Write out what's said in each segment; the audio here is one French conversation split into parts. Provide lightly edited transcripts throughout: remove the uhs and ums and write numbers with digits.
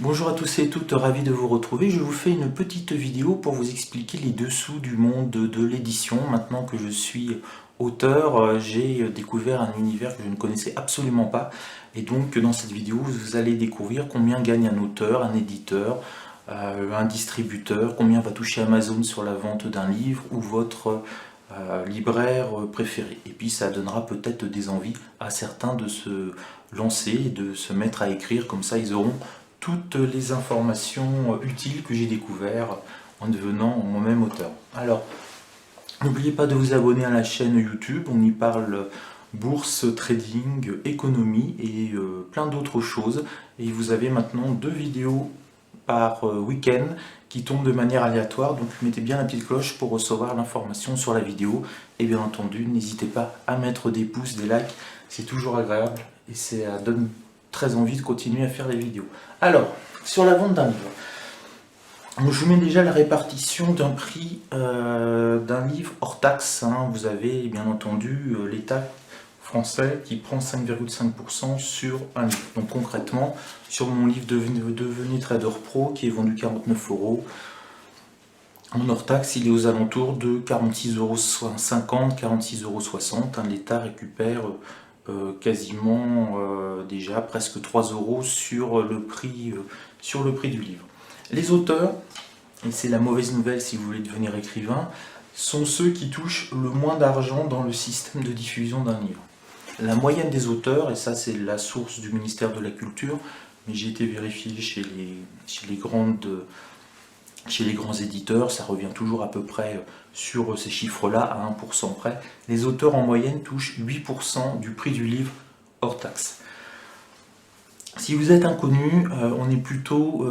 Bonjour à tous et toutes, ravi de vous retrouver. Je vous fais une petite vidéo pour vous expliquer les dessous du monde de l'édition. Maintenant que je suis auteur, j'ai découvert un univers que je ne connaissais absolument pas. Et donc dans cette vidéo, vous allez découvrir combien gagne un auteur, un éditeur, un distributeur, combien va toucher Amazon sur la vente d'un livre ou votre libraire préféré. Et puis ça donnera peut-être des envies à certains de se lancer et de se mettre à écrire, comme ça ils auront toutes les informations utiles que j'ai découvertes en devenant moi-même auteur. Alors, n'oubliez pas de vous abonner à la chaîne YouTube, on y parle bourse, trading, économie et plein d'autres choses. Et vous avez maintenant 2 vidéos par week-end qui tombent de manière aléatoire, donc mettez bien la petite cloche pour recevoir l'information sur la vidéo. Et bien entendu, n'hésitez pas à mettre des pouces, des likes, c'est toujours agréable et ça donne très envie de continuer à faire les vidéos. Alors, sur la vente d'un livre, je vous mets déjà la répartition d'un prix d'un livre hors taxe. Hein. Vous avez bien entendu l'État français qui prend 5,5% sur un livre. Donc concrètement, sur mon livre Devenez Trader Pro qui est vendu 49 euros, en hors taxe, il est aux alentours de 46,50 euros, 46,60 euros. Hein. L'État récupère quasiment déjà presque 3 euros sur le prix du livre. Les auteurs, et c'est la mauvaise nouvelle si vous voulez devenir écrivain, sont ceux qui touchent le moins d'argent dans le système de diffusion d'un livre. La moyenne des auteurs, et ça c'est la source du ministère de la Culture, mais j'ai été vérifié chez les grands éditeurs, ça revient toujours à peu près sur ces chiffres-là, à 1% près. Les auteurs en moyenne touchent 8% du prix du livre hors taxe. Si vous êtes inconnu, on est plutôt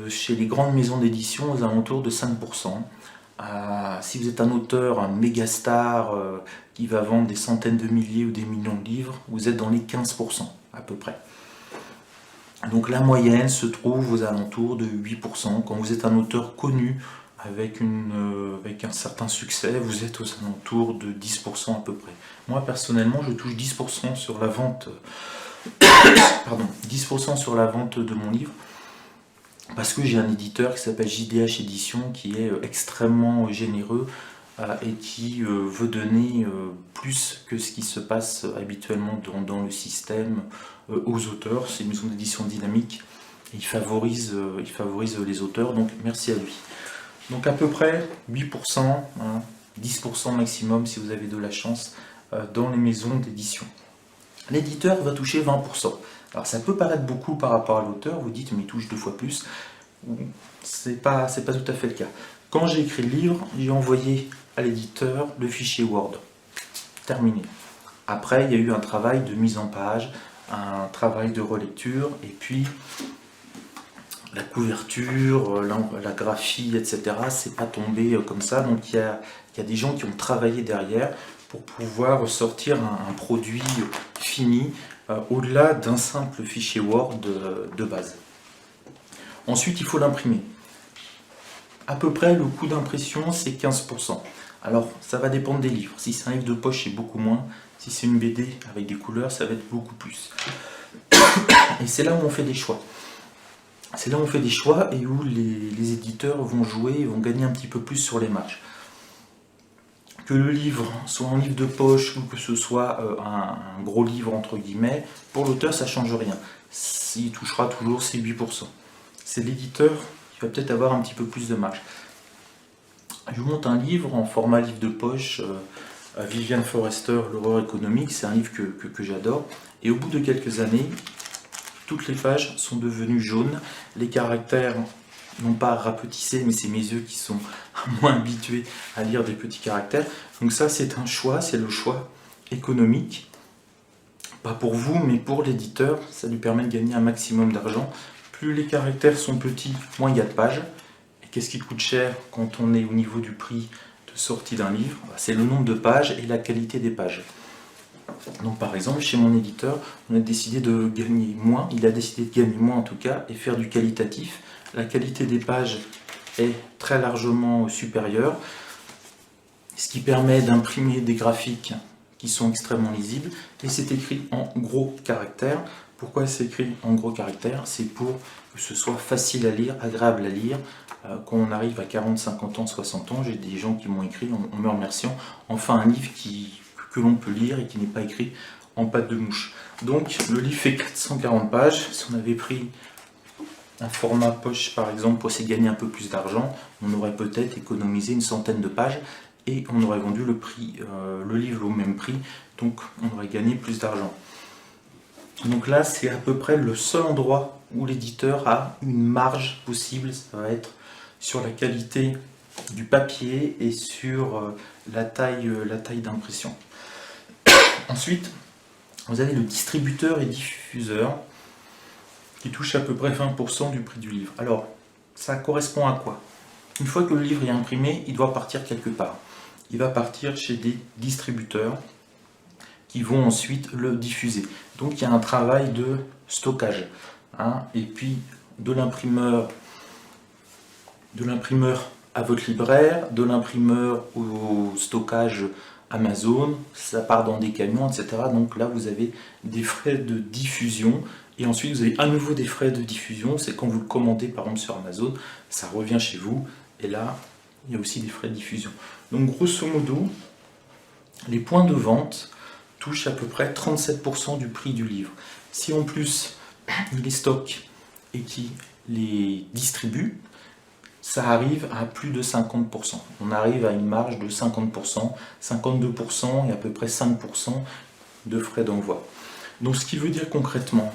chez les grandes maisons d'édition aux alentours de 5%. Si vous êtes un auteur, un méga star qui va vendre des centaines de milliers ou des millions de livres, vous êtes dans les 15% à peu près. Donc la moyenne se trouve aux alentours de 8%. Quand vous êtes un auteur connu avec un certain succès, vous êtes aux alentours de 10% à peu près. Moi personnellement, je touche 10% sur la vente, 10% sur la vente de mon livre, parce que j'ai un éditeur qui s'appelle JDH Édition qui est extrêmement généreux et qui veut donner plus que ce qui se passe habituellement dans le système aux auteurs. C'est une maison d'édition dynamique et il favorise les auteurs, donc merci à lui. Donc à peu près 8%, hein, 10% maximum si vous avez de la chance dans les maisons d'édition. L'éditeur va toucher 20%. Alors ça peut paraître beaucoup par rapport à l'auteur, vous dites mais il touche 2 fois plus. C'est pas tout à fait le cas. Quand j'ai écrit le livre, j'ai envoyé à l'éditeur le fichier Word. Terminé. Après, il y a eu un travail de mise en page, un travail de relecture, et puis la couverture, la graphie, etc. C'est pas tombé comme ça. Donc il y a des gens qui ont travaillé derrière pour pouvoir sortir un produit fini au-delà d'un simple fichier Word de base. Ensuite, il faut l'imprimer. À peu près, le coût d'impression, c'est 15%. Alors, ça va dépendre des livres. Si c'est un livre de poche, c'est beaucoup moins. Si c'est une BD avec des couleurs, ça va être beaucoup plus. Et c'est là où on fait des choix. C'est là où on fait des choix et où les éditeurs vont jouer et vont gagner un petit peu plus sur les marges. Que le livre soit un livre de poche ou que ce soit un gros livre, entre guillemets, pour l'auteur, ça ne change rien. Il touchera toujours ses 8%. C'est l'éditeur qui va peut-être avoir un petit peu plus de marge. Je vous montre un livre en format livre de poche, Viviane Forester, L'horreur économique. C'est un livre que j'adore. Et au bout de quelques années, toutes les pages sont devenues jaunes. Les caractères n'ont pas rapetissé, mais c'est mes yeux qui sont moins habitués à lire des petits caractères. Donc ça, c'est un choix, c'est le choix économique. Pas pour vous, mais pour l'éditeur. Ça lui permet de gagner un maximum d'argent. Plus les caractères sont petits, moins il y a de pages. Et qu'est-ce qui coûte cher quand on est au niveau du prix de sortie d'un livre? C'est le nombre de pages et la qualité des pages. Donc par exemple, chez mon éditeur, on a décidé de gagner moins, il a décidé de gagner moins en tout cas, et faire du qualitatif. La qualité des pages est très largement supérieure, ce qui permet d'imprimer des graphiques qui sont extrêmement lisibles, et c'est écrit en gros caractères. Pourquoi c'est écrit en gros caractères? C'est pour que ce soit facile à lire, agréable à lire. Quand on arrive à 40, 50 ans, 60 ans, j'ai des gens qui m'ont écrit en me remerciant, enfin un livre que l'on peut lire et qui n'est pas écrit en pâte de mouche. Donc le livre fait 440 pages. Si on avait pris un format poche par exemple pour essayer de gagner un peu plus d'argent, on aurait peut-être économisé une centaine de pages et on aurait vendu le livre au même prix, donc on aurait gagné plus d'argent. Donc là c'est à peu près le seul endroit où l'éditeur a une marge possible, ça va être sur la qualité du papier et sur la taille d'impression. Ensuite, vous avez le distributeur et diffuseur qui touche à peu près 20% du prix du livre. Alors, ça correspond à quoi? Une fois que le livre est imprimé, il doit partir quelque part. Il va partir chez des distributeurs qui vont ensuite le diffuser. Donc il y a un travail de stockage. Et puis de l'imprimeur à votre libraire, de l'imprimeur au stockage Amazon, ça part dans des camions, etc. Donc là vous avez des frais de diffusion. Et ensuite vous avez à nouveau des frais de diffusion, c'est quand vous le commandez par exemple sur Amazon, ça revient chez vous, et là il y a aussi des frais de diffusion. Donc grosso modo, les points de vente touchent à peu près 37% du prix du livre. Si en plus il les stocke et qu'il les distribue, ça arrive à plus de 50%. On arrive à une marge de 50%, 52% et à peu près 5% de frais d'envoi. Donc ce qui veut dire concrètement,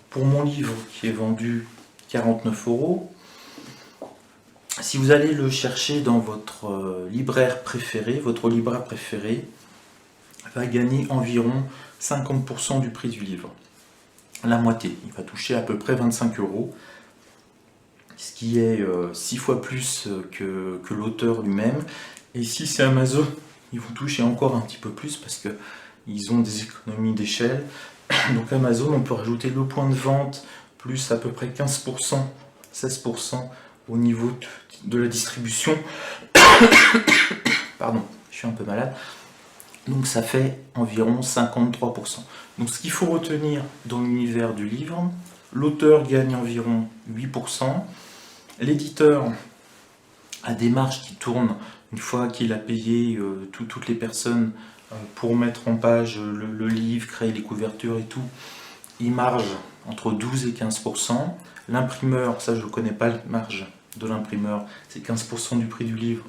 pour mon livre qui est vendu 49 €, si vous allez le chercher dans votre libraire préféré, votre libraire préféré va gagner environ 50% du prix du livre. La moitié, il va toucher à peu près 25 €, ce qui est 6 fois plus que l'auteur lui-même. Et si c'est Amazon, ils vont toucher encore un petit peu plus parce qu'ils ont des économies d'échelle. Donc Amazon, on peut rajouter le point de vente, plus à peu près 15%, 16% au niveau de la distribution. Pardon, je suis un peu malade. Donc ça fait environ 53%. Donc ce qu'il faut retenir dans l'univers du livre, l'auteur gagne environ 8%, l'éditeur a des marges qui tournent une fois qu'il a payé toutes les personnes pour mettre en page le livre, créer les couvertures et tout, il marge entre 12 et 15%. L'imprimeur, ça je ne connais pas la marge de l'imprimeur, c'est 15% du prix du livre,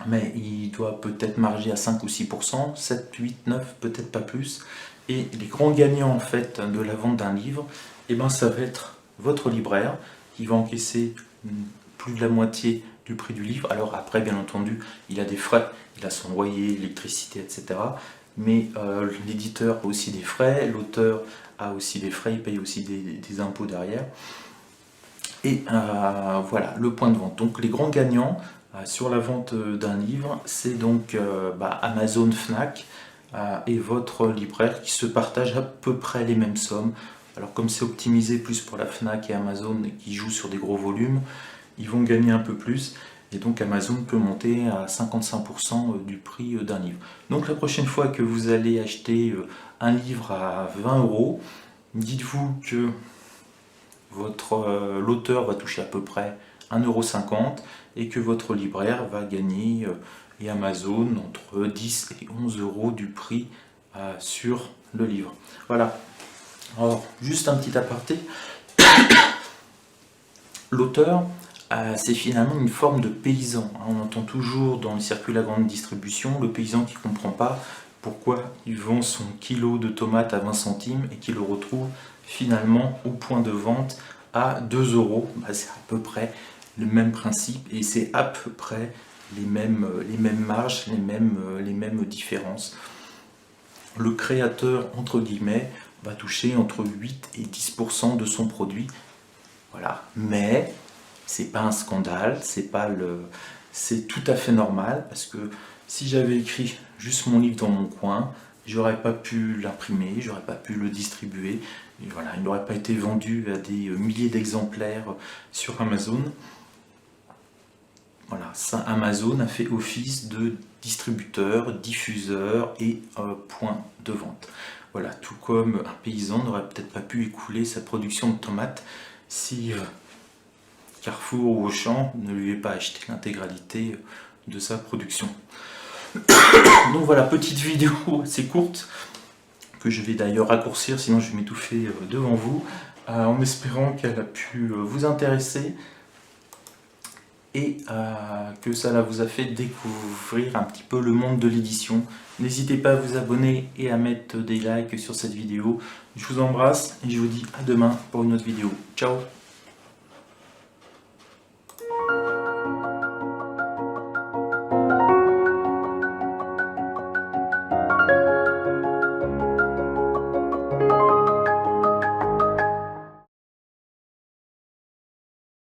mais il doit peut-être marger à 5 ou 6%, 7, 8, 9, peut-être pas plus. Et les grands gagnants en fait de la vente d'un livre, ça va être votre libraire qui va encaisser plus de la moitié du prix du livre. Alors après, bien entendu, il a des frais, il a son loyer, l'électricité, etc. Mais l'éditeur a aussi des frais, l'auteur a aussi des frais, il paye aussi des impôts derrière. Et voilà, le point de vente. Donc les grands gagnants sur la vente d'un livre, c'est donc Amazon, Fnac et votre libraire qui se partagent à peu près les mêmes sommes. Alors comme c'est optimisé plus pour la Fnac et Amazon et qui jouent sur des gros volumes, ils vont gagner un peu plus. Et donc Amazon peut monter à 55% du prix d'un livre. Donc la prochaine fois que vous allez acheter un livre à 20 €, dites-vous que l'auteur va toucher à peu près 1,50 € et que votre libraire va gagner, et Amazon, entre 10 et 11 € du prix sur le livre. Voilà. Alors, juste un petit aparté. L'auteur, c'est finalement une forme de paysan. On entend toujours dans le circuit de la grande distribution le paysan qui ne comprend pas pourquoi il vend son kilo de tomates à 20 centimes et qu'il le retrouve finalement au point de vente à 2 €. C'est à peu près le même principe et c'est à peu près les mêmes marges, les mêmes différences. Le créateur, entre guillemets, va toucher entre 8 et 10% de son produit. Voilà. Mais c'est pas un scandale, c'est tout à fait normal parce que si j'avais écrit juste mon livre dans mon coin, j'aurais pas pu l'imprimer, j'aurais pas pu le distribuer, et voilà, il n'aurait pas été vendu à des milliers d'exemplaires sur Amazon. Voilà, ça, Amazon a fait office de distributeur, diffuseur et point de vente. Voilà, tout comme un paysan n'aurait peut-être pas pu écouler sa production de tomates si Carrefour ou Auchan ne lui avait pas acheté l'intégralité de sa production. Donc voilà, petite vidéo assez courte, que je vais d'ailleurs raccourcir, sinon je vais m'étouffer devant vous, en espérant qu'elle a pu vous intéresser et que ça vous a fait découvrir un petit peu le monde de l'édition. N'hésitez pas à vous abonner et à mettre des likes sur cette vidéo. Je vous embrasse et je vous dis à demain pour une autre vidéo. Ciao!